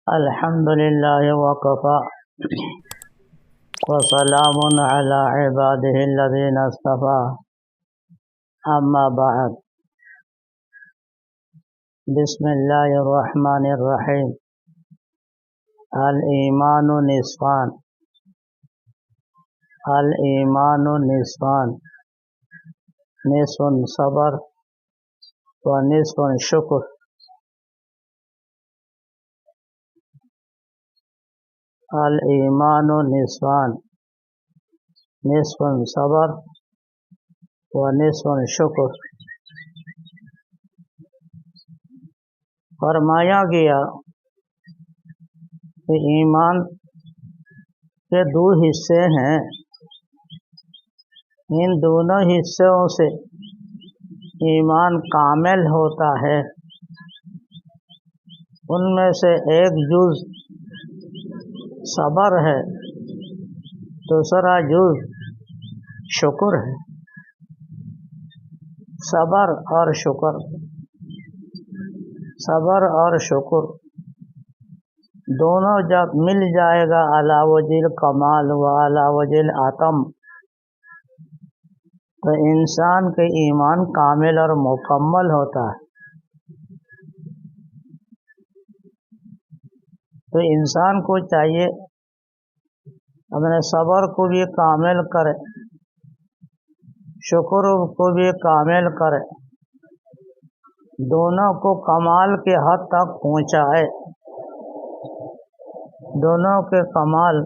الحمد لله وكفى وسلام على عباده الذين اصطفى أما بعد بسم الله الرحمن الرحيم الإيمان نصفان نصف صبر ونصف شکر الایمان نصفان نصف صبر ونصف شکر۔ فرمایا گیا کہ ایمان کے دو حصے ہیں، ان دونوں حصوں سے ایمان کامل ہوتا ہے۔ ان میں سے ایک جز صبر ہے، دوسرا جز شکر ہے۔ صبر اور شکر دونوں جب مل جائے گا علی وجہ الکمال و علی وجہ الاتم، تو انسان کے ایمان کامل اور مکمل ہوتا ہے۔ تو انسان کو چاہیے اپنے صبر کو بھی کامل کرے، شکر کو بھی کامل کرے، دونوں کو کمال کے حد تک پہنچائے، دونوں کے کمال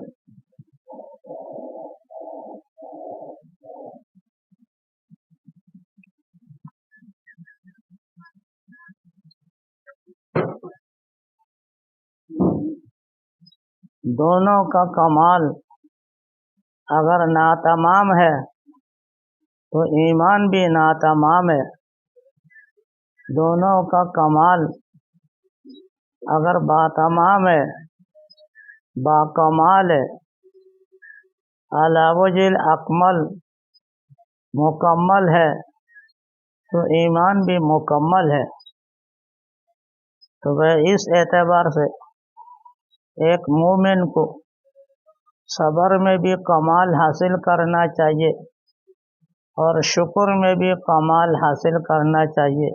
کا کمال اگر ناتمام ہے تو ایمان بھی ناتمام ہے، دونوں کا کمال اگر باتمام ہے، باکمال ہے، علی وجہ الاکمل مکمل ہے، تو ایمان بھی مکمل ہے۔ تو اس اعتبار سے ایک مومن کو صبر میں بھی کمال حاصل کرنا چاہیے اور شکر میں بھی کمال حاصل کرنا چاہیے۔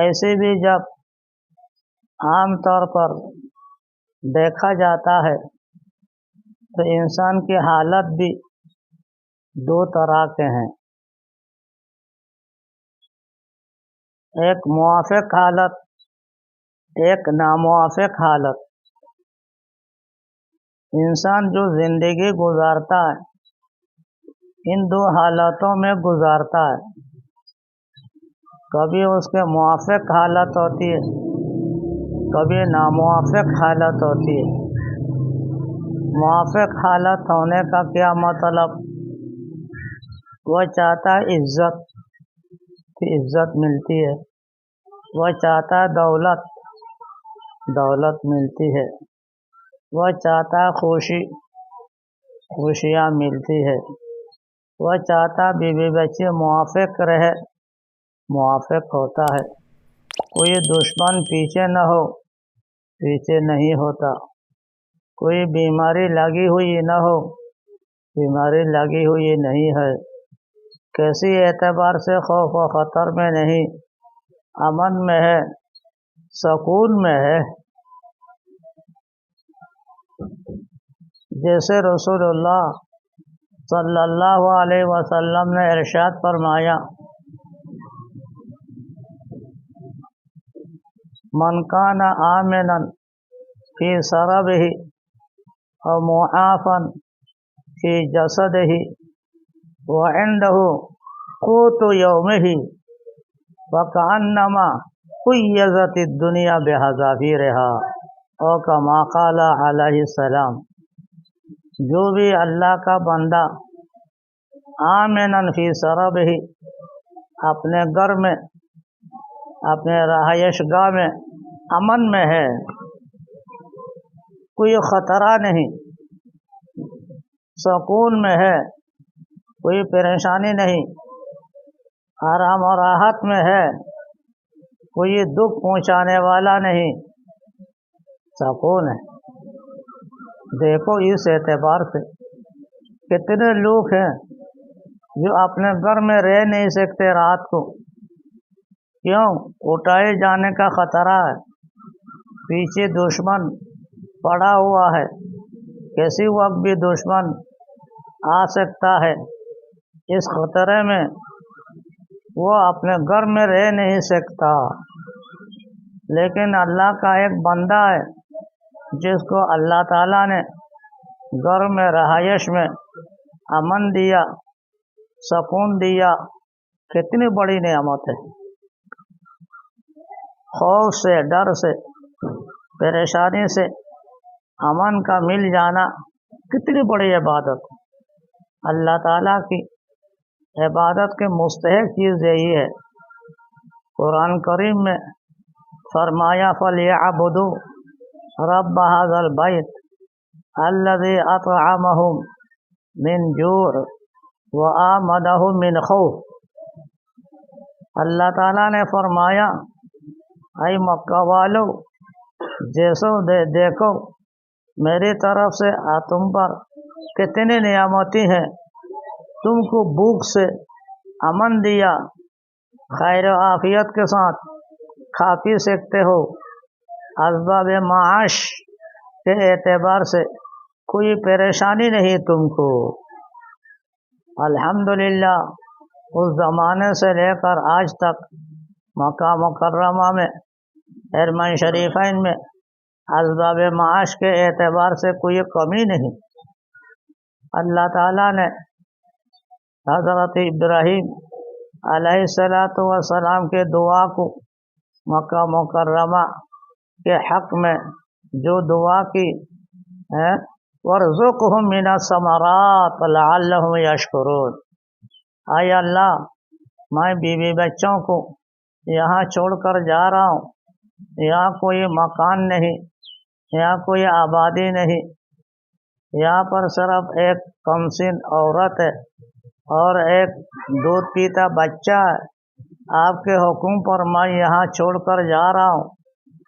ایسے بھی جب عام طور پر دیکھا جاتا ہے تو انسان کی حالت بھی دو طرح کے ہیں، ایک موافق حالت، ایک ناموافق حالت۔ انسان جو زندگی گزارتا ہے ان دو حالتوں میں گزارتا ہے، کبھی اس کے موافق حالت ہوتی ہے، کبھی ناموافق حالت ہوتی ہے۔ موافق حالت ہونے کا کیا مطلب؟ وہ چاہتا ہے عزت کی عزت ملتی ہے، وہ چاہتا ہے دولت ملتی ہے، وہ چاہتا ہے خوشیاں ملتی ہے، وہ چاہتا ہے بیوی بچے موافق رہے، موافق ہوتا ہے۔ کوئی دشمن پیچھے نہ ہو، پیچھے نہیں ہوتا، کوئی بیماری لگی ہوئی نہ ہو، بیماری لگی ہوئی نہیں ہے، کیسی اعتبار سے خوف و خطر میں نہیں، امن میں ہے، سکون میں ہے۔ جیسے رسول اللہ صلی اللہ علیہ وسلم نے ارشاد فرمایا، من کان آمنا فی سربہ و معافا فی جسدہ وعندہ قوت یومہ وکأنما قیضت الدنیا بحذافیرہا او کما قال علیہ السلام۔ جو بھی اللہ کا بندہ آمنا فی سربہ، اپنے گھر میں، اپنے رہائش گاہ میں امن میں ہے، کوئی خطرہ نہیں، سکون میں ہے، کوئی پریشانی نہیں، آرام و راحت میں ہے، کوئی دکھ پہنچانے والا نہیں، سکون ہے۔ دیکھو اس اعتبار سے کتنے لوگ ہیں جو اپنے گھر میں رہ نہیں سکتے رات کو، کیوں؟ اٹھائے جانے کا خطرہ ہے، پیچھے دشمن پڑا ہوا ہے، کسی وقت بھی دشمن آ سکتا ہے۔ اس خطرے میں وہ اپنے گھر میں رہ نہیں سکتا۔ لیکن اللہ کا ایک بندہ ہے جس کو اللہ تعالیٰ نے گھر میں رہائش میں امن دیا، سکون دیا، کتنی بڑی نعمت ہے۔ خوف سے، ڈر سے، پریشانی سے امن کا مل جانا کتنی بڑی عبادت ہے۔ اللہ تعالیٰ کی عبادت کے مستحق چیز یہی ہے۔ قرآن کریم میں فرمایا فَلْيَعْبُدُوا رَبَّ هَذَا الْبَيْتِ الَّذِي أَطْعَمَهُم مِّن جُوعٍ وَآمَنَهُم مِّن خَوْفٍ۔ اللہ تعالیٰ نے فرمایا اے مکہ والو، دیکھو میری طرف سے تم پر کتنی نعمتیں ہیں، تم کو بھوک سے امن دیا، خیر و عافیت کے ساتھ کھا پی سکتے ہو، اسباب معاش کے اعتبار سے کوئی پریشانی نہیں تم کو۔ الحمدللہ اس زمانے سے لے کر آج تک مکہ مکرمہ میں، حرمین شریفین میں اسباب معاش کے اعتبار سے کوئی کمی نہیں۔ اللہ تعالیٰ نے حضرت ابراہیم علیہ السلام کے دعا کو مکہ مکرمہ کے حق میں جو دعا کی ہے وَارْزُقْهُم مِّنَ الثَّمَرَاتِ لَعَلَّهُمْ يَشْكُرُونَ، اے اللہ میں بیوی بچوں کو یہاں چھوڑ کر جا رہا ہوں، یہاں کوئی مکان نہیں، یہاں کوئی آبادی نہیں، یہاں پر صرف ایک کمسن عورت ہے اور ایک دودھ پیتا بچہ ہے، آپ کے حکم پر میں یہاں چھوڑ کر جا رہا ہوں،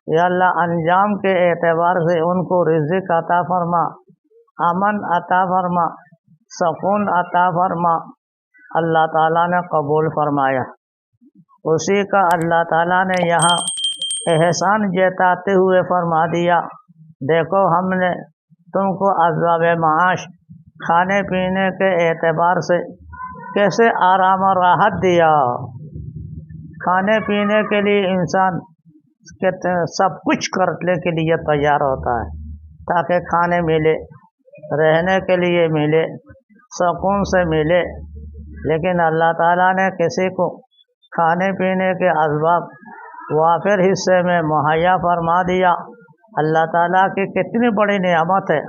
یا اللہ انجام کے اعتبار سے ان کو رزق عطا فرما، امن عطا فرما، سکون عطا فرما۔ اللہ تعالیٰ نے قبول فرمایا۔ اسی کا اللہ تعالیٰ نے یہاں احسان جتاتے ہوئے فرما دیا، دیکھو ہم نے تم کو اسباب معاش کھانے پینے کے اعتبار سے کیسے آرام و راحت دیا۔ کھانے پینے کے لیے انسان سب کچھ کرنے کے لیے تیار ہوتا ہے تاکہ کھانے ملے، رہنے کے لیے ملے، سکون سے ملے، لیکن اللہ تعالیٰ نے کسی کو کھانے پینے کے اسباب وافر حصے میں مہیا فرما دیا۔ اللہ تعالیٰ کی کتنی بڑی نعمت ہے۔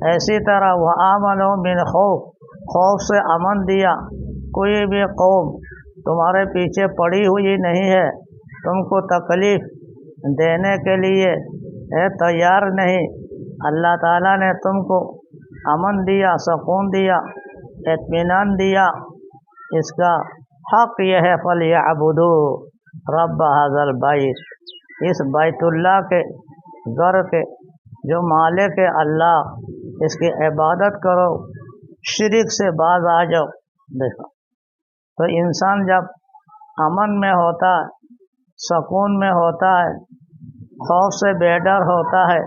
ایسی طرح وَآمَنُوا مِنْ خَوْفٍ، خوف سے امن دیا۔ کوئی بھی قوم تمہارے پیچھے پڑی ہوئی نہیں ہے، تم کو تکلیف دینے کے لیے تیار نہیں۔ اللہ تعالیٰ نے تم کو امن دیا، سکون دیا، اطمینان دیا۔ اس کا حق یہ ہے فَلْيَعْبُدُوا رَبَّ هَذَا الْبَيْتِ، اس بیت اللہ کے گھر کے جو مالک ہے اللہ، اس کی عبادت کرو، شرک سے باز آ جاؤ۔ دیکھو تو انسان جب امن میں ہوتا ہے، سکون میں ہوتا ہے، خوف سے بے ڈر ہوتا ہے،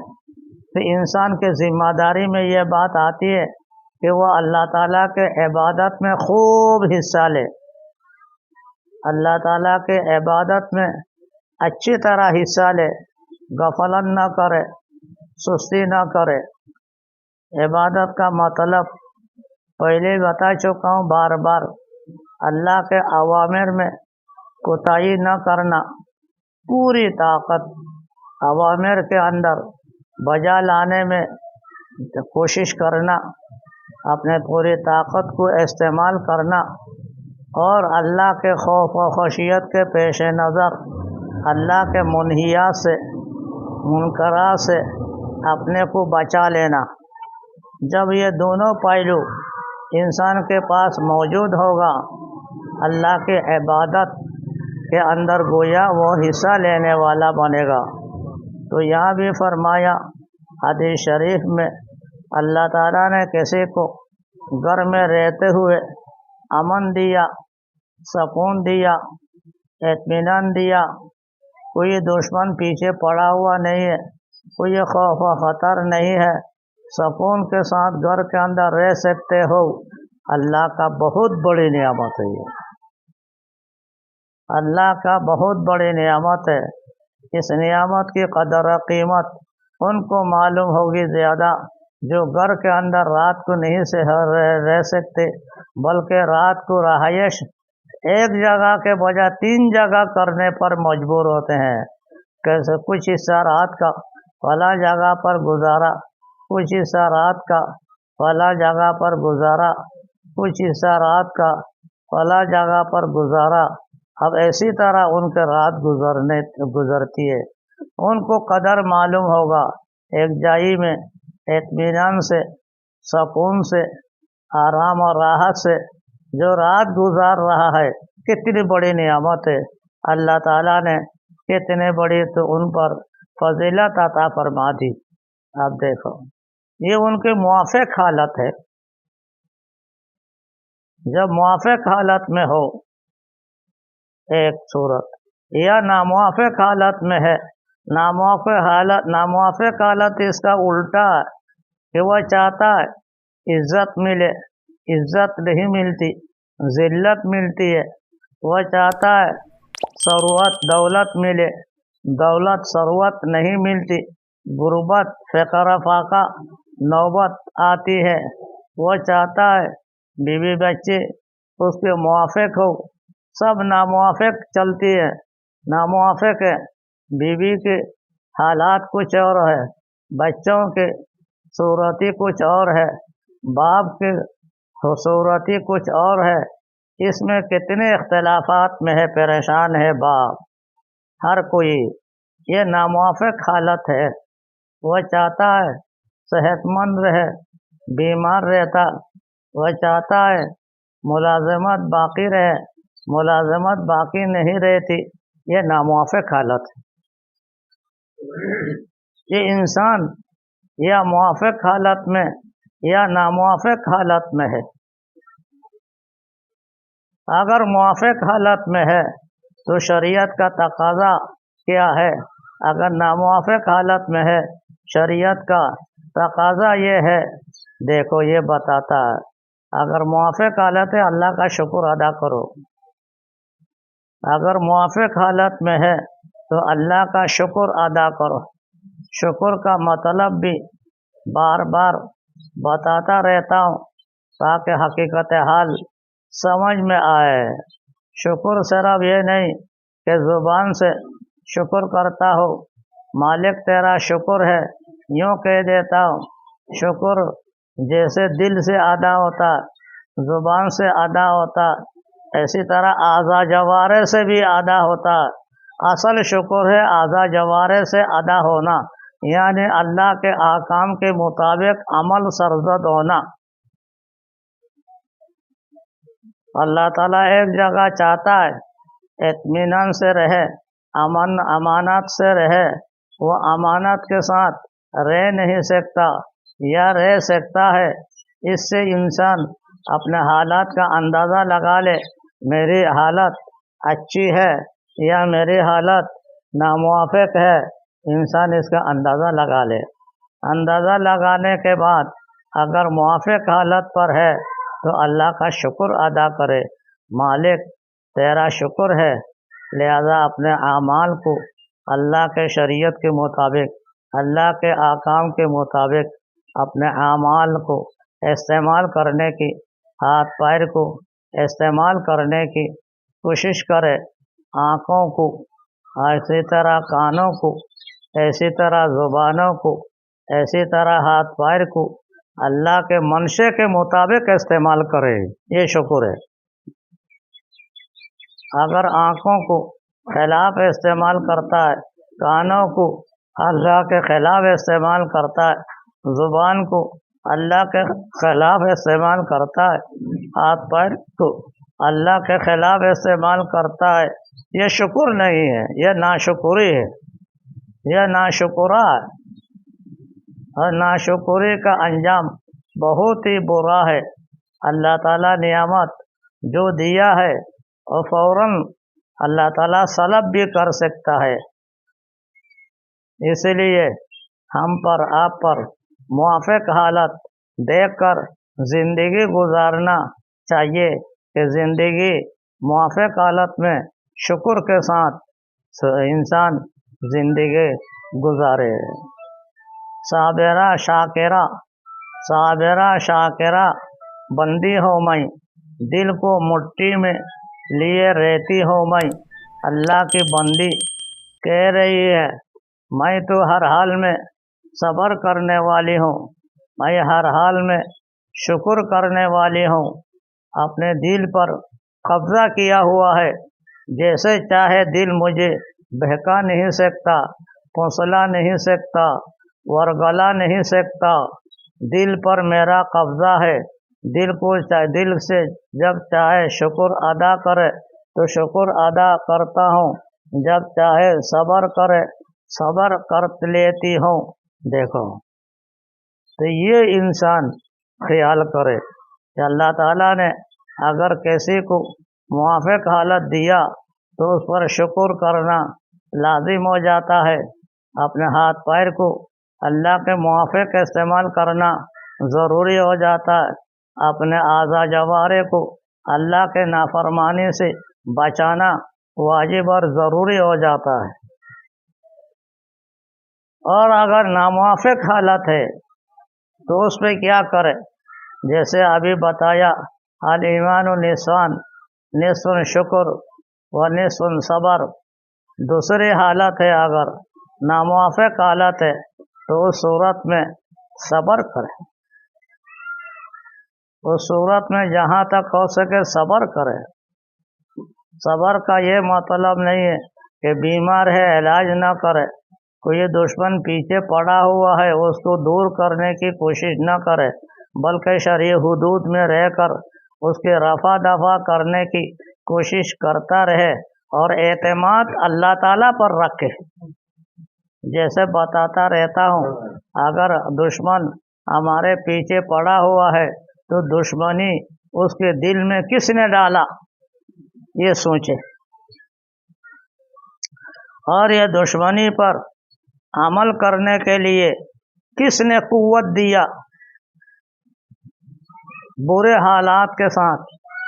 تو انسان کے ذمہ داری میں یہ بات آتی ہے کہ وہ اللہ تعالیٰ کے عبادت میں خوب حصہ لے، اللہ تعالیٰ کے عبادت میں اچھی طرح حصہ لے، غفلت نہ کرے، سستی نہ کرے۔ عبادت کا مطلب پہلے بتا چکا ہوں بار بار، اللہ کے اوامر میں کوتاہی نہ کرنا، پوری طاقت اوامر کے اندر بجا لانے میں کوشش کرنا، اپنے پوری طاقت کو استعمال کرنا، اور اللہ کے خوف و خشیت کے پیش نظر اللہ کے منہیات سے، منکرات سے اپنے کو بچا لینا۔ جب یہ دونوں پہلو انسان کے پاس موجود ہوگا، اللہ کی عبادت کے اندر گویا وہ حصہ لینے والا بنے گا۔ تو یہاں بھی فرمایا حدیث شریف میں اللہ تعالیٰ نے کسی کو گھر میں رہتے ہوئے امن دیا، سکون دیا، اطمینان دیا، کوئی دشمن پیچھے پڑا ہوا نہیں ہے، کوئی خوف و خطر نہیں ہے، سکون کے ساتھ گھر کے اندر رہ سکتے ہو، اللہ کا بہت بڑی نعمت ہے یہ، اللہ کا بہت بڑی نعمت ہے۔ اس نعمت کی قدر و قیمت ان کو معلوم ہوگی زیادہ جو گھر کے اندر رات کو نہیں سے رہ سکتے، بلکہ رات کو رہائش ایک جگہ کے بجائے 3 جگہ کرنے پر مجبور ہوتے ہیں۔ کیسے کچھ حصہ رات کا فلاں جگہ پر گزارا، کچھ حصہ رات کا فلاں جگہ پر گزارا، کچھ حصہ رات کا فلاں جگہ پر گزارا۔ اب ایسی طرح ان کے رات گزرتی ہے، ان کو قدر معلوم ہوگا ایک جائی میں اطمینان سے، سکون سے، آرام اور راحت سے جو رات گزار رہا ہے، کتنی بڑی نعمت ہے، اللہ تعالیٰ نے کتنے بڑی تو ان پر فضیلت عطا فرما دی۔ آپ دیکھو یہ ان کے موافق حالت ہے۔ جب موافق حالت میں ہو ایک صورت، یا ناموافق حالت میں ہے، ناموافق حالت اس کا الٹا ہے کہ وہ چاہتا ہے عزت ملے، عزت نہیں ملتی، ذلت ملتی ہے، وہ چاہتا ہے ثروت دولت ملے، دولت ثروت نہیں ملتی، غربت فقر فاقہ نوبت آتی ہے، وہ چاہتا ہے بیوی بچے اس کے موافق ہو، سب ناموافق چلتی ہے، ناموافق ہے، بیوی کے حالات کچھ اور ہے، بچوں کے صورتی کچھ اور ہے، باپ کے صورتی کچھ اور ہے، اس میں کتنے اختلافات میں ہے، پریشان ہے باپ، ہر کوئی، یہ ناموافق حالت ہے۔ وہ چاہتا ہے صحت مند رہے، بیمار رہتا، وہ چاہتا ہے ملازمت باقی رہے، ملازمت باقی نہیں رہتی، یہ ناموافق حالت ہے۔ یہ انسان یا موافق حالت میں یا ناموافق حالت میں ہے۔ اگر موافق حالت میں ہے تو شریعت کا تقاضا کیا ہے، اگر ناموافق حالت میں ہے شریعت کا تقاضا یہ ہے، دیکھو یہ بتاتا ہے اگر موافق حالت ہے اللہ کا شکر ادا کرو، اگر موافق حالت میں ہے تو اللہ کا شکر ادا کرو۔ شکر کا مطلب بھی بار بار بتاتا رہتا ہوں تاکہ حقیقت حال سمجھ میں آئے۔ شکر صرف یہ نہیں کہ زبان سے شکر کرتا ہو، مالک تیرا شکر ہے یوں کہہ دیتا ہوں، شکر جیسے دل سے ادا ہوتا، زبان سے ادا ہوتا، اسی طرح اعضاء جوارح سے بھی ادا ہوتا۔ اصل شکر ہے اعضاء جوارح سے ادا ہونا، یعنی اللہ کے احکام کے مطابق عمل سرزد ہونا۔ اللہ تعالیٰ ایک جگہ چاہتا ہے اطمینان سے رہے، امانت سے رہے، وہ امانت کے ساتھ رہ نہیں سکتا یا رہ سکتا ہے، اس سے انسان اپنے حالات کا اندازہ لگا لے، میری حالت اچھی ہے یا میری حالت ناموافق ہے، انسان اس کا اندازہ لگا لے۔ اندازہ لگانے کے بعد اگر موافق حالت پر ہے تو اللہ کا شکر ادا کرے، مالک تیرا شکر ہے، لہذا اپنے اعمال کو اللہ کے شریعت کے مطابق، اللہ کے احکام کے مطابق اپنے اعمال کو استعمال کرنے کی، ہاتھ پیر کو استعمال کرنے کی کوشش کرے، آنکھوں کو، اسی طرح کانوں کو، اسی طرح زبانوں کو، اسی طرح ہاتھ پیر کو اللہ کے منشے کے مطابق استعمال کرے، یہ شکر ہے۔ اگر آنکھوں کو خلاف استعمال کرتا ہے، کانوں کو اللہ کے خلاف استعمال کرتا ہے، زبان کو اللہ کے خلاف استعمال کرتا ہے، ہاتھ پیر کو اللہ کے خلاف استعمال کرتا ہے، یہ شکر نہیں ہے، یہ ناشکری ہے، یہ ناشکرا ہے، اور ناشکری کا انجام بہت ہی برا ہے۔ اللہ تعالیٰ نعمت جو دیا ہے اور فوراً اللہ تعالیٰ سلب بھی کر سکتا ہے۔ اس لیے ہم پر آپ پر موافق حالت دیکھ کر زندگی گزارنا چاہیے کہ زندگی موافق حالت میں شکر کے ساتھ انسان زندگی گزارے۔ صابرہ شاکرہ، صابرہ شاکرہ بندی ہو میں، دل کو مٹھی میں لیے رہتی ہو میں۔ اللہ کی بندی کہہ رہی ہے میں تو ہر حال میں صبر کرنے والی ہوں، میں ہر حال میں شکر کرنے والی ہوں۔ اپنے دل پر قبضہ کیا ہوا ہے، جیسے چاہے دل مجھے بہکا نہیں سکتا، پھسلا نہیں سکتا، ورگلا نہیں سکتا۔ دل پر میرا قبضہ ہے، دل سے جب چاہے شکر ادا کرے تو شکر ادا کرتا ہوں، جب چاہے صبر کرے صبر کر لیتی ہوں۔ دیکھو تو یہ انسان خیال کرے کہ اللہ تعالیٰ نے اگر کسی کو موافق حالت دیا تو اس پر شکر کرنا لازم ہو جاتا ہے۔ اپنے ہاتھ پیر کو اللہ کے موافق استعمال کرنا ضروری ہو جاتا ہے، اپنے اعضاء جوارح کو اللہ کے نافرمانی سے بچانا واجب اور ضروری ہو جاتا ہے۔ اور اگر ناموافق حالت ہے تو اس پہ کیا کرے؟ جیسے ابھی بتایا الایمان نصفان، نصف شکر و نصف صبر۔ دوسری حالت ہے اگر ناموافق حالت ہے تو اس صورت میں صبر کرے، اس صورت میں جہاں تک ہو سکے صبر کرے۔ صبر کا یہ مطلب نہیں ہے کہ بیمار ہے علاج نہ کرے، کوئی دشمن پیچھے پڑا ہوا ہے اس کو دور کرنے کی کوشش نہ کرے، بلکہ شرعی حدود میں رہ کر اس کے رفع دفع کرنے کی کوشش کرتا رہے اور اعتماد اللہ تعالیٰ پر رکھے۔ جیسے بتاتا رہتا ہوں، اگر دشمن ہمارے پیچھے پڑا ہوا ہے تو دشمنی اس کے دل میں کس نے ڈالا، یہ سوچے، اور یہ دشمنی پر عمل کرنے کے لیے کس نے قوت دیا۔ برے حالات کے ساتھ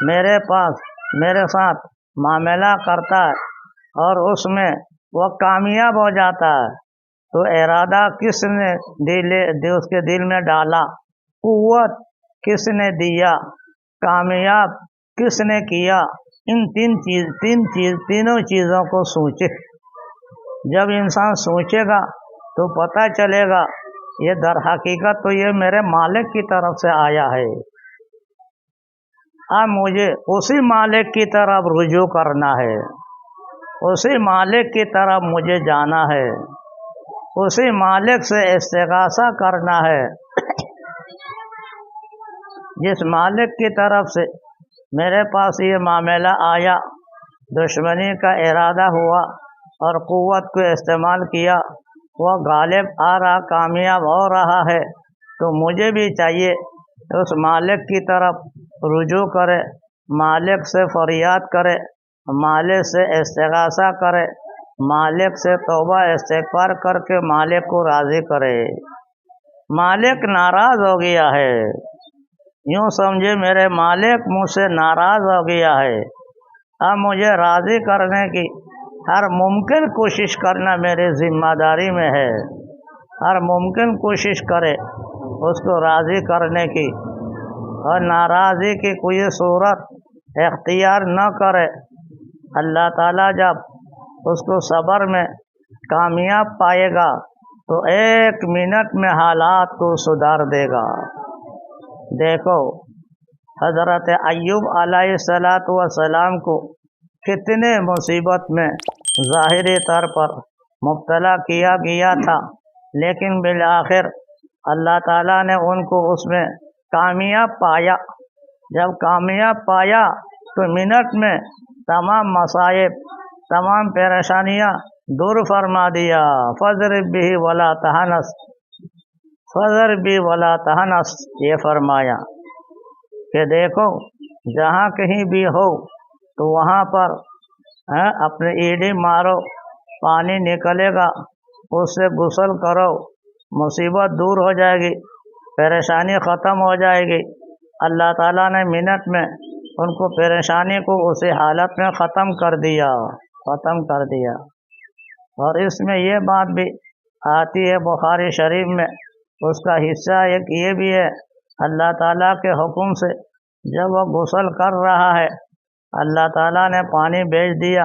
میرے ساتھ معاملہ کرتا ہے اور اس میں وہ کامیاب ہو جاتا ہے، تو ارادہ کس نے اس کے دل میں ڈالا، قوت کس نے دیا، کامیاب کس نے کیا۔ ان تینوں چیزوں کو سوچے۔ جب انسان سوچے گا تو پتہ چلے گا یہ در حقیقت تو یہ میرے مالک کی طرف سے آیا ہے، اب مجھے اسی مالک کی طرف رجوع کرنا ہے، اسی مالک کی طرف مجھے جانا ہے، اسی مالک سے استغاثہ کرنا ہے۔ جس مالک کی طرف سے میرے پاس یہ معاملہ آیا، دشمنی کا ارادہ ہوا اور قوت کو استعمال کیا، وہ غالب آ رہا، کامیاب ہو رہا ہے، تو مجھے بھی چاہیے اس مالک کی طرف رجوع کرے، مالک سے فریاد کرے، مالک سے استغاثہ کرے، مالک سے توبہ استغفار کر کے مالک کو راضی کرے۔ مالک ناراض ہو گیا ہے، یوں سمجھے میرے مالک مجھ سے ناراض ہو گیا ہے، اب مجھے راضی کرنے کی ہر ممکن کوشش کرنا میری ذمہ داری میں ہے۔ ہر ممکن کوشش کرے اس کو راضی کرنے کی، اور ناراضی کی کوئی صورت اختیار نہ کرے۔ اللہ تعالیٰ جب اس کو صبر میں کامیاب پائے گا تو 1 منٹ میں حالات کو سدھار دے گا۔ دیکھو حضرت ایوب علیہ السلام کو کتنے مصیبت میں ظاہری طور پر مبتلا کیا گیا تھا، لیکن بالآخر اللہ تعالیٰ نے ان کو اس میں کامیاب پایا۔ جب کامیاب پایا تو منٹ میں تمام مصائب، تمام پریشانیاں دور فرما دیا۔ فضرب بھی ولا تہنس، فضرب بھی ولا تہنس، یہ فرمایا کہ دیکھو جہاں کہیں بھی ہو تو وہاں پر اپنے ایڑی مارو، پانی نکلے گا، اس سے غسل کرو، مصیبت دور ہو جائے گی، پریشانی ختم ہو جائے گی۔ اللہ تعالیٰ نے منٹ میں ان کو پریشانی کو اسی حالت میں ختم کر دیا، ختم کر دیا۔ اور اس میں یہ بات بھی آتی ہے بخاری شریف میں، اس کا حصہ ایک یہ بھی ہے، اللہ تعالیٰ کے حکم سے جب وہ غسل کر رہا ہے، اللہ تعالیٰ نے پانی بھیج دیا،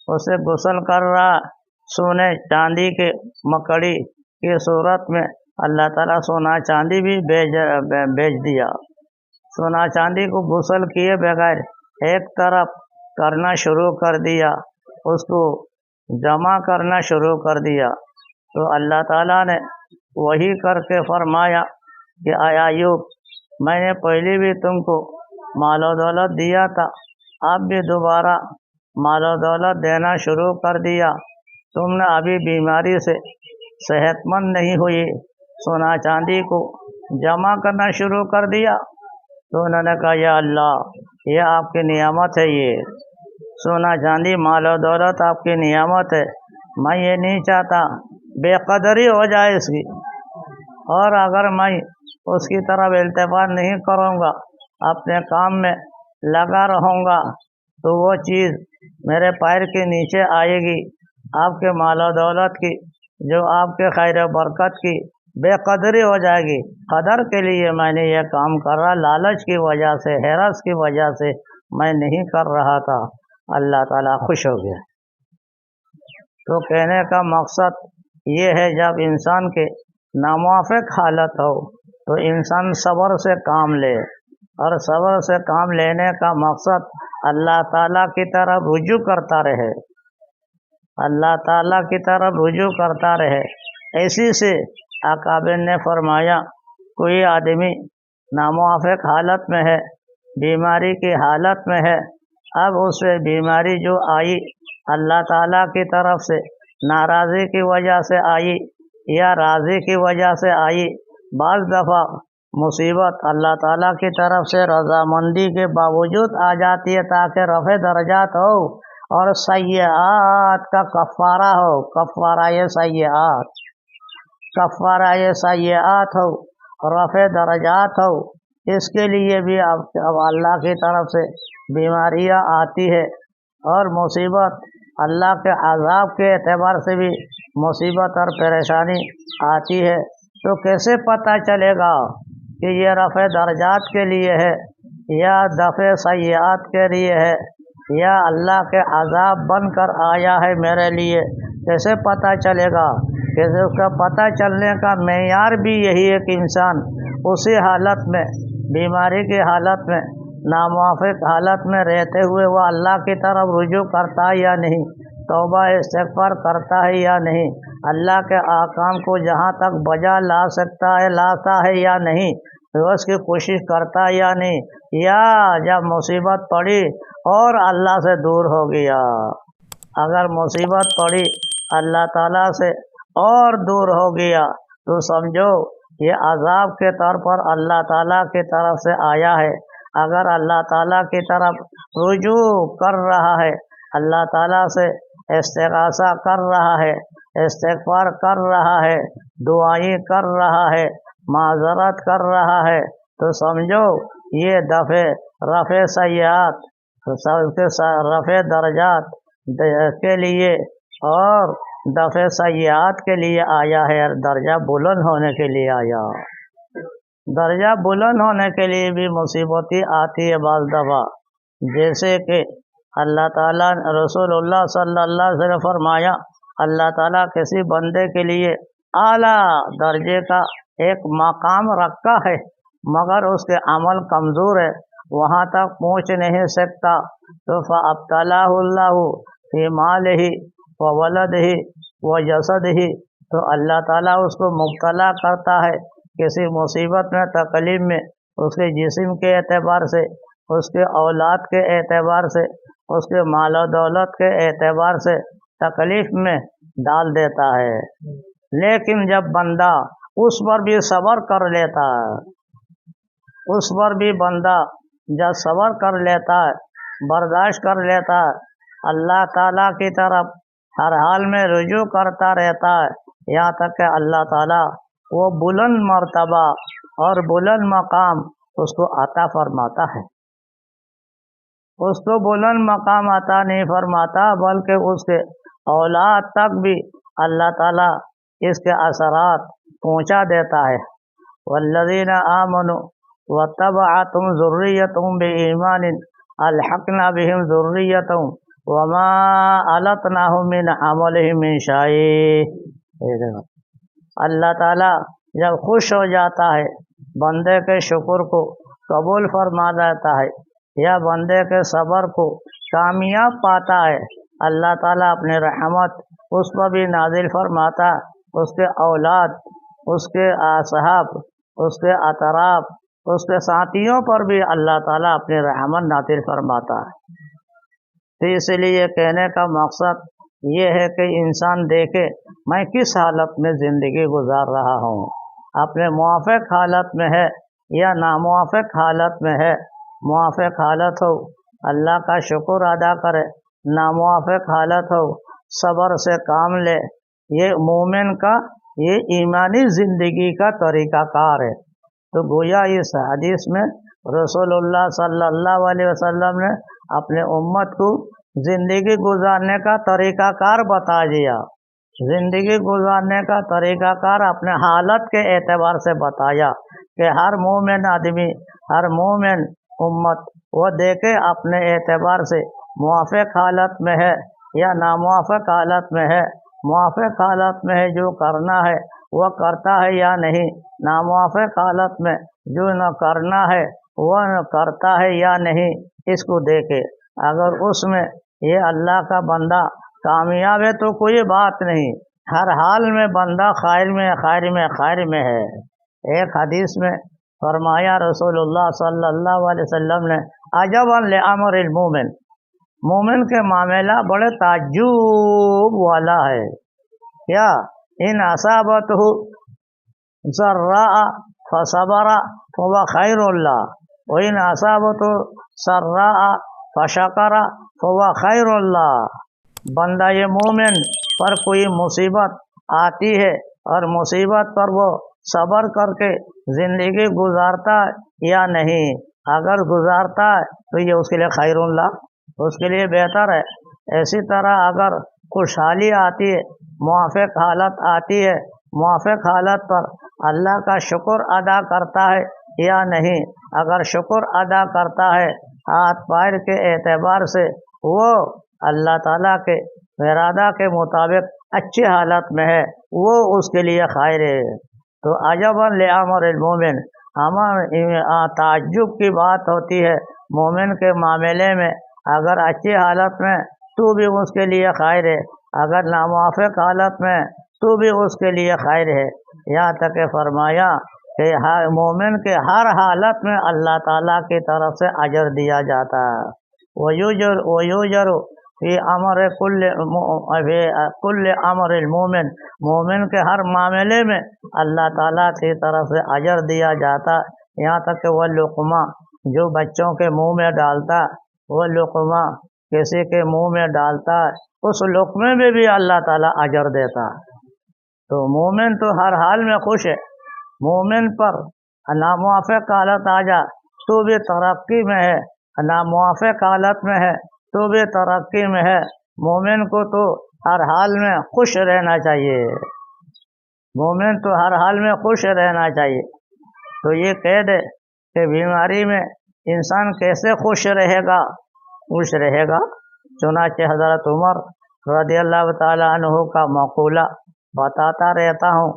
اسے غسل کر رہا، سونے چاندی کے مکڑی کی صورت میں اللہ تعالیٰ سونا چاندی بھی بھیج دیا۔ سونا چاندی کو غسل کیے بغیر ایک طرف کرنا شروع کر دیا، اس کو جمع کرنا شروع کر دیا۔ تو اللہ تعالیٰ نے وہی کر کے فرمایا کہ اے ایوب، میں نے پہلے بھی تم کو مال و دولت دیا تھا، اب بھی دوبارہ مال و دولت دینا شروع کر دیا، تم نے ابھی بیماری سے صحت مند نہیں ہوئی، سونا چاندی کو جمع کرنا شروع کر دیا۔ تو انہوں نے کہا یا اللہ، یہ آپ کی نعمت ہے، یہ سونا چاندی مال و دولت آپ کی نعمت ہے، میں یہ نہیں چاہتا بے قدری ہو جائے اس کی، اور اگر میں اس کی طرف التفات نہیں کروں گا، اپنے کام میں لگا رہوں گا، تو وہ چیز میرے پیر کے نیچے آئے گی، آپ کے مال و دولت کی، جو آپ کے خیر و برکت کی بے قدری ہو جائے گی۔ قدر کے لیے میں نے یہ کام کر رہا، لالچ کی وجہ سے، حرص کی وجہ سے میں نہیں کر رہا تھا۔ اللہ تعالیٰ خوش ہو گیا۔ تو کہنے کا مقصد یہ ہے، جب انسان کے ناموافق حالت ہو تو انسان صبر سے کام لے، اور صبر سے کام لینے کا مقصد اللہ تعالیٰ کی طرف رجوع کرتا رہے، اللہ تعالیٰ کی طرف رجوع کرتا رہے۔ ایسی سے اکابر نے فرمایا، کوئی آدمی ناموافق حالت میں ہے، بیماری کی حالت میں ہے، اب اس سے بیماری جو آئی اللہ تعالیٰ کی طرف سے ناراضی کی وجہ سے آئی یا راضی کی وجہ سے آئی، بعض دفعہ مصیبت اللہ تعالیٰ کی طرف سے رضامندی کے باوجود آ جاتی ہے تاکہ رفع درجات ہو اور سیئات کا کفارہ ہو، کفارہ سیئات، کفارہ سیئات ہو، رفع درجات ہو۔ اس کے لیے بھی اب اللہ کی طرف سے بیماریاں آتی ہے، اور مصیبت اللہ کے عذاب کے اعتبار سے بھی مصیبت اور پریشانی آتی ہے۔ تو کیسے پتہ چلے گا کہ یہ رفع درجات کے لیے ہے یا دفع سیئات کے لیے ہے یا اللہ کے عذاب بن کر آیا ہے میرے لیے؟ کیسے پتہ چلے گا؟ کیسے اس کا پتہ چلنے کا معیار بھی یہی ہے کہ انسان اسی حالت میں، بیماری کی حالت میں، ناموافق حالت میں رہتے ہوئے وہ اللہ کی طرف رجوع کرتا ہے یا نہیں، توبہ استغفار کرتا ہے یا نہیں، اللہ کے احکام کو جہاں تک بجا لا سکتا ہے لاتا ہے یا نہیں، اس کی کوشش کرتا ہے یا نہیں، یا جب مصیبت پڑی اور اللہ سے دور ہو گیا۔ اگر مصیبت پڑی اللہ تعالیٰ سے اور دور ہو گیا تو سمجھو یہ عذاب کے طور پر اللہ تعالیٰ کی طرف سے آیا ہے۔ اگر اللہ تعالیٰ کی طرف رجوع کر رہا ہے، اللہ تعالیٰ سے استغاثہ کر رہا ہے، استغفار کر رہا ہے، دعائیں کر رہا ہے، معذرت کر رہا ہے، تو سمجھو یہ رفع سیئات، رفع درجات کے لیے اور دفع سیئات کے لیے آیا ہے، درجہ بلند ہونے کے لیے آیا۔ درجہ بلند ہونے کے لیے بھی مصیبتیں آتی ہے بعض دفعہ، جیسے کہ اللہ تعالیٰ رسول اللہ صلی اللہ علیہ وسلم فرمایا، اللہ تعالیٰ کسی بندے کے لیے اعلیٰ درجے کا ایک مقام رکھا ہے، مگر اس کے عمل کمزور ہے، وہاں تک پہنچ نہیں سکتا، تو فَأَبْتَلَاهُ اللَّهُ فِي مَالِهِ وَوَلَدِهِ وَجَسَدِهِ، تو اللہ تعالیٰ اس کو مبتلا کرتا ہے کسی مصیبت میں، تکلیف میں، اس کے جسم کے اعتبار سے، اس کے اولاد کے اعتبار سے، اس کے مال و دولت کے اعتبار سے تکلیف میں ڈال دیتا ہے، لیکن جب بندہ اس پر بھی صبر کر لیتا ہے، اس پر بھی بندہ جب صبر کر لیتا ہے، برداشت کر لیتا ہے، اللہ تعالیٰ کی طرف ہر حال میں رجوع کرتا رہتا ہے، یہاں تک کہ اللہ تعالیٰ وہ بلند مرتبہ اور بلند مقام اس کو عطا فرماتا ہے۔ اس کو بلند مقام عطا نہیں فرماتا، بلکہ اس کے اولاد تک بھی اللہ تعالیٰ اس کے اثرات پہنچا دیتا ہے۔ والذین آمنوا واتبعتهم ذریتهم بإیمان الحقنا بهم ذریتهم وما علتناهم من عملهم من شیء۔ اللہ تعالیٰ جب خوش ہو جاتا ہے، بندے کے شکر کو قبول فرما دیتا ہے یا بندے کے صبر کو کامیاب پاتا ہے، اللہ تعالیٰ اپنی رحمت اس پر بھی نازل فرماتا ہے، اس کے اولاد، اس کے اصحاب، اس کے اطراف، اس کے ساتھیوں پر بھی اللہ تعالیٰ اپنی رحمت نازل فرماتا ہے۔ تو اس لیے کہنے کا مقصد یہ ہے کہ انسان دیکھے میں کس حالت میں زندگی گزار رہا ہوں، اپنے موافق حالت میں ہے یا ناموافق حالت میں ہے۔ موافق حالت ہو اللہ کا شکر ادا کرے، ناموافق حالت ہو صبر سے کام لے۔ یہ مومن کا یہ ایمانی زندگی کا طریقہ کار ہے۔ تو گویا اس حدیث میں رسول اللہ صلی اللہ علیہ وسلم نے اپنے امت کو زندگی گزارنے کا طریقہ کار بتا دیا، زندگی گزارنے کا طریقہ کار اپنے حالت کے اعتبار سے بتایا کہ ہر مومن آدمی، ہر مومن امت وہ دیکھے اپنے اعتبار سے موافق حالت میں ہے یا ناموافق حالت میں ہے۔ موافق حالت میں ہے جو کرنا ہے وہ کرتا ہے یا نہیں، ناموافق حالت میں جو نہ کرنا ہے وہ نہ کرتا ہے یا نہیں، اس کو دیکھے۔ اگر اس میں یہ اللہ کا بندہ کامیاب ہے تو کوئی بات نہیں، ہر حال میں بندہ خیر میں خیر میں خیر میں ہے۔ ایک حدیث میں فرمایا رسول اللہ صلی اللہ علیہ وسلم نے، عجبا لامر المومن، مومن کے معاملہ بڑے تعجب والا ہے۔ کیا؟ ان اصابتہ ضراء فصبر فهو خیر اللہ وان اصابتہ سراء فشکر فهو خیر اللہ۔ بندہ یہ مومن پر کوئی مصیبت آتی ہے اور مصیبت پر وہ صبر کر کے زندگی گزارتا ہے یا نہیں، اگر گزارتا ہے تو یہ اس کے لیے خیر اللہ، اس کے لیے بہتر ہے۔ اسی طرح اگر خوشحالی آتی ہے، موافق حالت آتی ہے، موافق حالت پر اللہ کا شکر ادا کرتا ہے یا نہیں، اگر شکر ادا کرتا ہے ہاتھ پیر کے اعتبار سے، وہ اللہ تعالیٰ کے ارادہ کے مطابق اچھی حالت میں ہے، وہ اس کے لیے خیر ہے۔ تو عجبا لامر المومن، تعجب کی بات ہوتی ہے مومن کے معاملے میں، اگر اچھی حالت میں تو بھی اس کے لیے خیر ہے، اگر ناموافق حالت میں تو بھی اس کے لیے خیر ہے۔ یہاں تک کہ فرمایا کہ مومن کے ہر حالت میں اللہ تعالیٰ کی طرف سے اجر دیا جاتا ہے۔ وَيُجَرُ فی امر کل امر المومن، مومن کے ہر معاملے میں اللہ تعالیٰ کی طرف سے اجر دیا جاتا ہے۔ یہاں تک کہ وہ لقمہ جو بچوں کے منہ میں ڈالتا، وہ لقمہ کسی کے منہ میں ڈالتا ہے، اس لقمے میں بھی اللہ تعالیٰ اجر دیتا ہے۔ تو مومن تو ہر حال میں خوش ہے، مومن پر ناموافق حالت آ جا تو بھی ترقی میں ہے، ناموافق حالت میں ہے تو بھی ترقی میں ہے۔ مومن کو تو ہر حال میں خوش رہنا چاہیے، مومن تو ہر حال میں خوش رہنا چاہیے۔ تو یہ قید ہے کہ بیماری میں انسان کیسے خوش رہے گا؟ خوش رہے گا، چنانچہ حضرت عمر رضی اللہ تعالیٰ عنہ کا مقولہ بتاتا رہتا ہوں،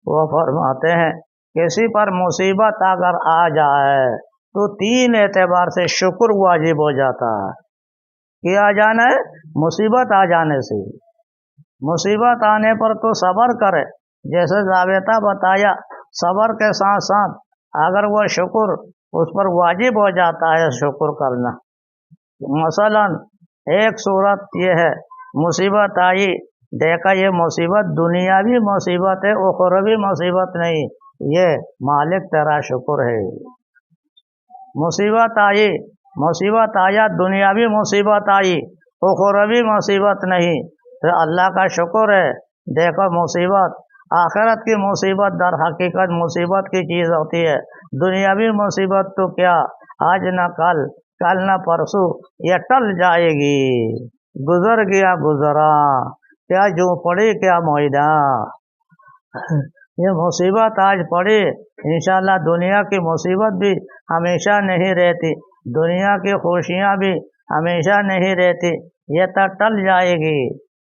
وہ فرماتے ہیں کسی پر مصیبت اگر آ جائے تو 3 اعتبار سے شکر واجب ہو جاتا ہے۔ کیا جانا ہے؟ مصیبت آ جانے سے، مصیبت آنے پر تو صبر کرے، جیسے ضابطہ بتایا، صبر کے ساتھ ساتھ اگر وہ شکر اس پر واجب ہو جاتا ہے شکر کرنا۔ مثلا ایک صورت یہ ہے، مصیبت آئی، دیکھا یہ مصیبت دنیاوی مصیبت ہے، اخروی مصیبت نہیں، یہ مالک تیرا شکر ہے۔ مصیبت آئی، مصیبت آیا، دنیاوی مصیبت آئی، اخروی مصیبت نہیں، تو اللہ کا شکر ہے۔ دیکھو مصیبت، آخرت کی مصیبت در حقیقت مصیبت کی چیز ہوتی ہے، دنیاوی مصیبت تو کیا آج نہ کل، کل نہ پرسوں یہ ٹل جائے گی، گزر گیا گزرا، کیا جو پڑی کیا معاہدہ۔ یہ مصیبت آج پڑی، انشاءاللہ دنیا کی مصیبت بھی ہمیشہ نہیں رہتی، دنیا کی خوشیاں بھی ہمیشہ نہیں رہتی، یہ تو ٹل جائے گی،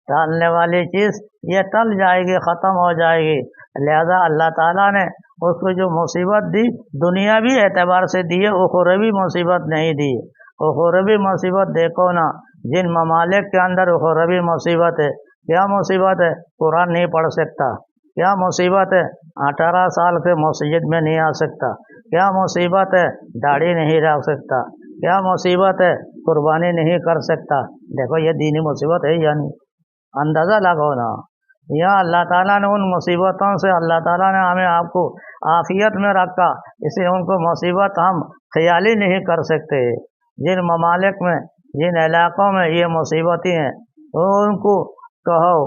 ٹالنے والی چیز یہ ٹل جائے گی، ختم ہو جائے گی۔ لہذا اللہ تعالیٰ نے اس کو جو مصیبت دی دنیاوی اعتبار سے دی ہے، اخروی مصیبت نہیں دی۔ اخروی مصیبت دیکھو نا، جن ممالک کے اندر اخروی مصیبت ہے، کیا مصیبت ہے؟ قرآن نہیں پڑھ سکتا، کیا مصیبت ہے؟ 18 سال سے مسجد میں نہیں آ سکتا، کیا مصیبت ہے؟ داڑھی نہیں رکھ سکتا، کیا مصیبت ہے؟ قربانی نہیں کر سکتا۔ دیکھو یہ دینی مصیبت ہے یا نہیں؟ اندازہ لگاؤ نا۔ یا اللہ تعالیٰ نے ان مصیبتوں سے، اللہ تعالیٰ نے ہمیں آپ کو عافیت میں رکھا، اس لیے ان کو مصیبت ہم خیال ہی نہیں کر سکتے۔ جن ممالک میں، جن علاقوں میں یہ مصیبتیں ہیں، ان کو کہو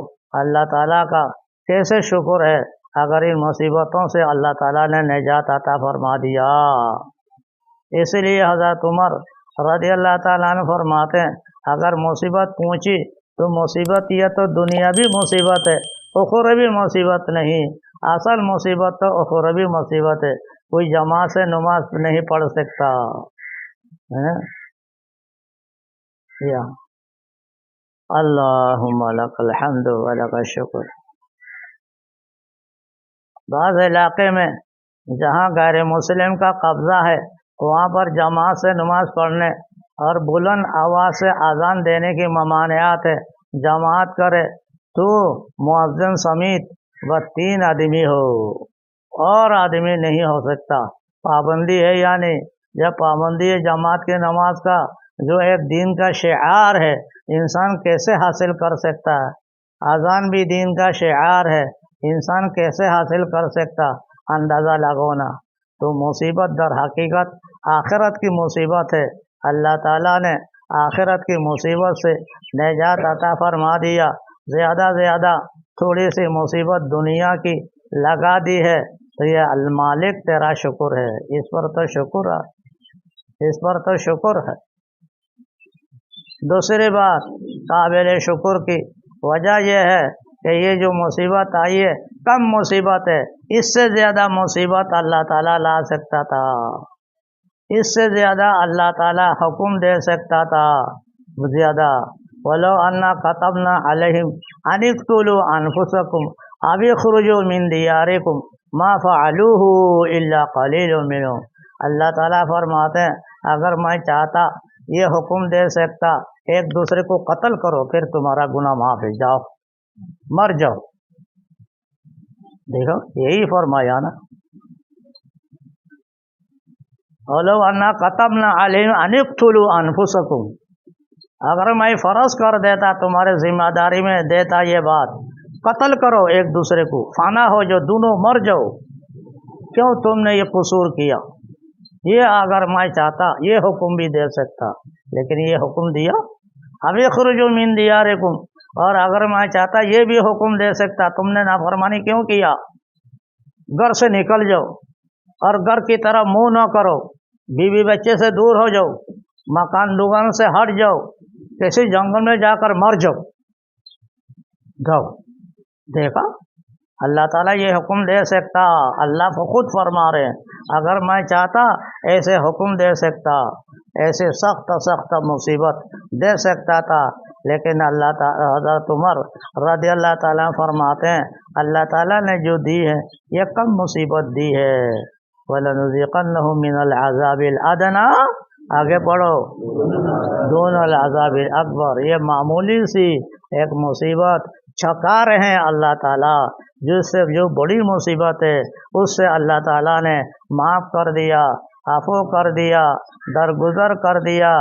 اللہ تعالیٰ کا کیسے شکر ہے اگر ان مصیبتوں سے اللہ تعالیٰ نے نجات عطا فرما دیا۔ اس لیے حضرت عمر رضی اللہ تعالیٰ عنہ فرماتے ہیں، اگر مصیبت پہنچی تو مصیبت یہ تو دنیاوی مصیبت ہے، اخروی مصیبت نہیں، اصل مصیبت تو اخروی مصیبت ہے۔ کوئی جماعت سے نماز نہیں پڑھ سکتا، یا اللہم لک الحمد و لک الشکر۔ بعض علاقے میں جہاں غیر مسلم کا قبضہ ہے، وہاں پر جماعت سے نماز پڑھنے اور بلند آواز سے اذان دینے کی ممانعت ہے۔ جماعت کرے تو مؤذن سمیت و 3 آدمی ہو، اور آدمی نہیں ہو سکتا۔ پابندی ہے یا نہیں؟ جب پابندی ہے جماعت کی نماز کا، جو ایک دین کا شعار ہے، انسان کیسے حاصل کر سکتا ہے؟ اذان بھی دین کا شعار ہے، انسان کیسے حاصل کر سکتا؟ اندازہ لگانا۔ تو مصیبت در حقیقت آخرت کی مصیبت ہے، اللہ تعالیٰ نے آخرت کی مصیبت سے نجات عطا فرما دیا۔ زیادہ زیادہ تھوڑی سی مصیبت دنیا کی لگا دی ہے تو یہ المالک تیرا شکر ہے، اس پر تو شکر ہے، اس پر تو شکر ہے۔ دوسری بات قابل شکر کی وجہ یہ ہے کہ یہ جو مصیبت آئی ہے کم مصیبت ہے، اس سے زیادہ مصیبت اللہ تعالیٰ لا سکتا تھا، اس سے زیادہ اللہ تعالیٰ حکم دے سکتا تھا زیادہ۔ وَلَوْ أَنَّا كَتَبْنَا عَلَيْهِمْ أَنِ اقْتُلُوا أَنفُسَكُمْ أَوِ اخْرُجُوا مِنْ دِيَارِكُمْ مَا فَعَلُوهُ إِلَّا قَلِيلٌ مِّنْهُمْ۔ اللہ تعالیٰ فرماتے ہیں اگر میں چاہتا یہ حکم دے سکتا ایک دوسرے کو قتل کرو، پھر تمہارا گناہ معاف ہے، جاؤ مر جاؤ۔ دیکھو یہی فرمایا نا، وَلَوْ أَنَّا كَتَبْنَا عَلَيْهِمْ أَنِ اقْتُلُوا أَنفُسَكُمْ، اگر میں فرض کر دیتا، تمہارے ذمہ داری میں دیتا یہ بات، قتل کرو ایک دوسرے کو، فنا ہو جو دونوں مر جاؤ، کیوں تم نے یہ قصور کیا؟ یہ اگر میں چاہتا یہ حکم بھی دے سکتا، لیکن یہ حکم دیا اب اخرجوا من دیارکم، اور اگر میں چاہتا یہ بھی حکم دے سکتا، تم نے نافرمانی کیوں کیا؟ گھر سے نکل جاؤ اور گھر کی طرف منہ نہ کرو، بیوی بچے سے دور ہو جاؤ، مکان دکان سے ہٹ جاؤ، کسی جنگل میں جا کر مر جاؤ۔ دیکھا اللہ تعالیٰ یہ حکم دے سکتا، اللہ خود فرما رہے ہیں اگر میں چاہتا ایسے حکم دے سکتا، ایسے سخت سخت مصیبت دے سکتا تھا، لیکن اللہ تعالیٰ حضرت عمر رضی اللہ تعالیٰ فرماتے ہیں اللہ تعالیٰ نے جو دی ہے یہ کم مصیبت دی ہے۔ وَلَنُذِيقَنَّهُم مِّنَ الْعَذَابِ الْأَدْنَىٰ، آگے پڑھو، دون العذاب الاکبر، یہ معمولی سی ایک مصیبت چھکا رہے ہیں اللہ تعالیٰ، جس سے جو بڑی مصیبت ہے اس سے اللہ تعالیٰ نے معاف کر دیا۔ عفو کر دیا، درگزر کر دیا،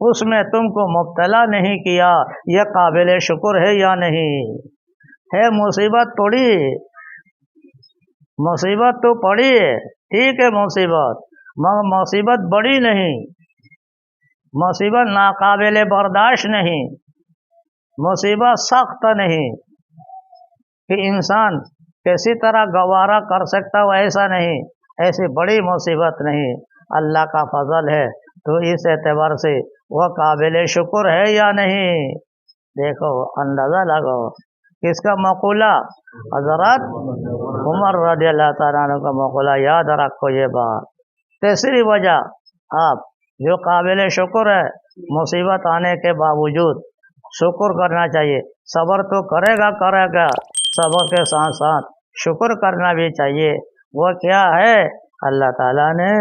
اس میں تم کو مبتلا نہیں کیا، یہ قابل شکر ہے یا نہیں؟ ہے مصیبت پڑی، مصیبت تو پڑی ہے، ٹھیک ہے مصیبت، مگر مصیبت بڑی نہیں، مصیبت ناقابل برداشت نہیں، مصیبت سخت نہیں کہ انسان کسی طرح گوارا کر سکتا ہو، ایسا نہیں، ایسی بڑی مصیبت نہیں، اللہ کا فضل ہے، تو اس اعتبار سے وہ قابل شکر ہے یا نہیں؟ دیکھو اندازہ لگاؤ، کس کا مقولہ؟ حضرت عمر رضی اللہ تعالیٰ عنہ کا مقولہ، یاد رکھو یہ بات۔ تیسری وجہ، آپ جو قابل شکر ہے، مصیبت آنے کے باوجود شکر کرنا چاہیے، صبر تو کرے گا، صبر کے ساتھ ساتھ شکر کرنا بھی چاہیے۔ وہ کیا ہے؟ اللہ تعالیٰ نے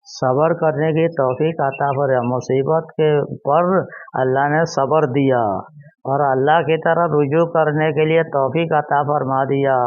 صبر کرنے کی توفیق عطا فرمائی، مصیبت کے پر اللہ نے صبر دیا اور اللہ کی طرف رجوع کرنے کے لیے توفیق عطا فرما دیا۔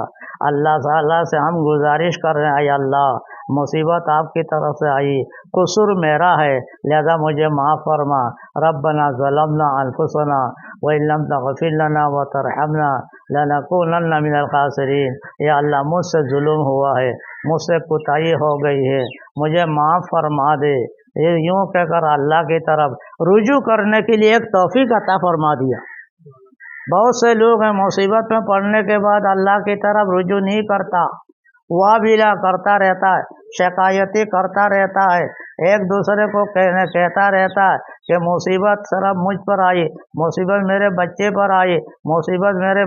اللہ تعالیٰ سے ہم گزارش کر رہے ہیں، اے اللہ مصیبت آپ کی طرف سے آئی، قصور میرا ہے، لہذا مجھے معاف فرما۔ ربنا ظلمنا انفسنا وان لم تغفر لنا وترحمنا لنکونن من الخاسرین۔ یا اللہ مجھ سے ظلم ہوا ہے، مجھ سے کوتاہی ہو گئی ہے، مجھے معاف فرما دے۔ یہ یوں کہہ کر اللہ کی طرف رجوع کرنے کے لیے ایک توفیق عطا فرما دیا۔ بہت سے لوگ ہیں مصیبت میں پڑنے کے بعد اللہ کی طرف رجوع نہیں کرتا، وابلہ کرتا رہتا ہے، شکایتی کرتا رہتا ہے، ایک دوسرے کو کہتا رہتا ہے کہ مصیبت صرف مجھ پر آئی، مصیبت میرے بچے پر آئی، مصیبت میرے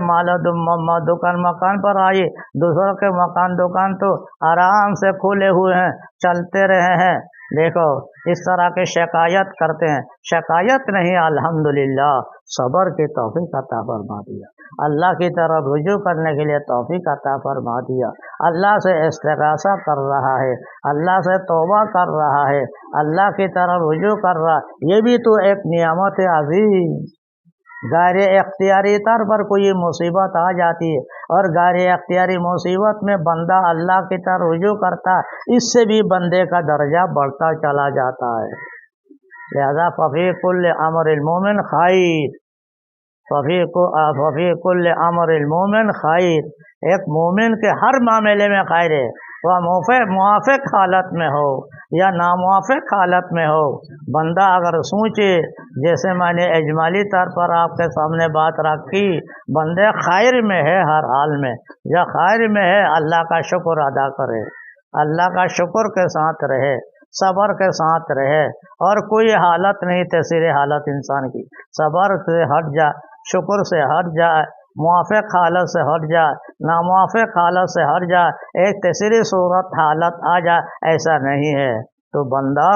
دکان مکان پر آئی، دوسروں کے مکان دکان تو آرام سے کھلے ہوئے ہیں، چلتے رہے ہیں۔ دیکھو اس طرح کے شکایت کرتے ہیں، شکایت نہیں، الحمدللہ صبر کی توفیق عطا فرما دیا، اللہ کی طرف رجوع کرنے کے لیے توفیق عطا فرما دیا، اللہ سے استغاثہ کر رہا ہے، اللہ سے توبہ کر رہا ہے، اللہ کی طرف رجوع کر رہا ہے، یہ بھی تو ایک نعمت عظیم۔ غیر اختیاری طور پر کوئی مصیبت آ جاتی ہے اور غیر اختیاری مصیبت میں بندہ اللہ کی طرف رجوع کرتا ہے، اس سے بھی بندے کا درجہ بڑھتا چلا جاتا ہے۔ لہذا ففی کل امر المومن خیر، ففی کل امر المومن خیر، ایک مومن کے ہر معاملے میں خیر ہے، وہ موافق حالت میں ہو یا ناموافق حالت میں ہو۔ بندہ اگر سوچے، جیسے میں نے اجمالی طور پر آپ کے سامنے بات رکھی، بندے خیر میں ہے ہر حال میں، یا خیر میں ہے اللہ کا شکر ادا کرے، اللہ کا شکر کے ساتھ رہے، صبر کے ساتھ رہے، اور کوئی حالت نہیں تیسری حالت انسان کی، صبر سے ہٹ جائے، شکر سے ہٹ جائے، موافق حالت سے ہٹ جائے، ناموافق حالت سے ہٹ جائے، ایک تیسری صورت حالت آ جائے، ایسا نہیں ہے۔ تو بندہ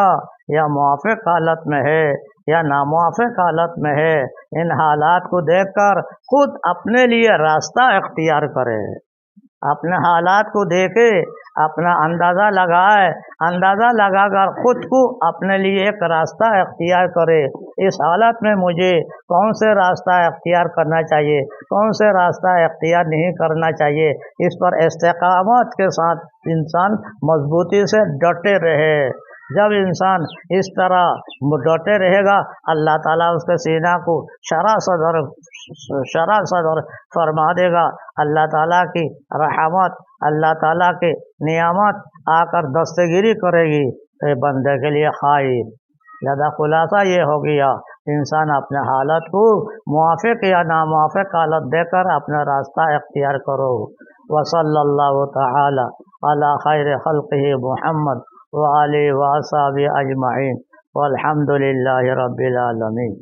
یا موافق حالت میں ہے یا ناموافق حالت میں ہے، ان حالات کو دیکھ کر خود اپنے لیے راستہ اختیار کرے، اپنے حالات کو دیکھے، اپنا اندازہ لگائے، اندازہ لگا کر خود کو اپنے لیے ایک راستہ اختیار کرے، اس حالت میں مجھے کون سے راستہ اختیار کرنا چاہیے، کون سے راستہ اختیار نہیں کرنا چاہیے، اس پر استقامت کے ساتھ انسان مضبوطی سے ڈٹے رہے۔ جب انسان اس طرح ڈٹے رہے گا، اللہ تعالیٰ اس کے سینہ کو شرح صدر فرما دے گا، اللہ تعالیٰ کی رحمت، اللہ تعالیٰ کی نعمت آ کر دستگیری کرے گی، تو بندے کے لیے خیر۔ لہذا خلاصہ یہ ہو گیا، انسان اپنے حالت کو موافق یا ناموافق حالت دے کر اپنا راستہ اختیار کرو۔ وصلی اللہ تعالی علی خیر خلقہ محمد وآلہ وصحبہ اجمعین والحمد للہ رب العالمین۔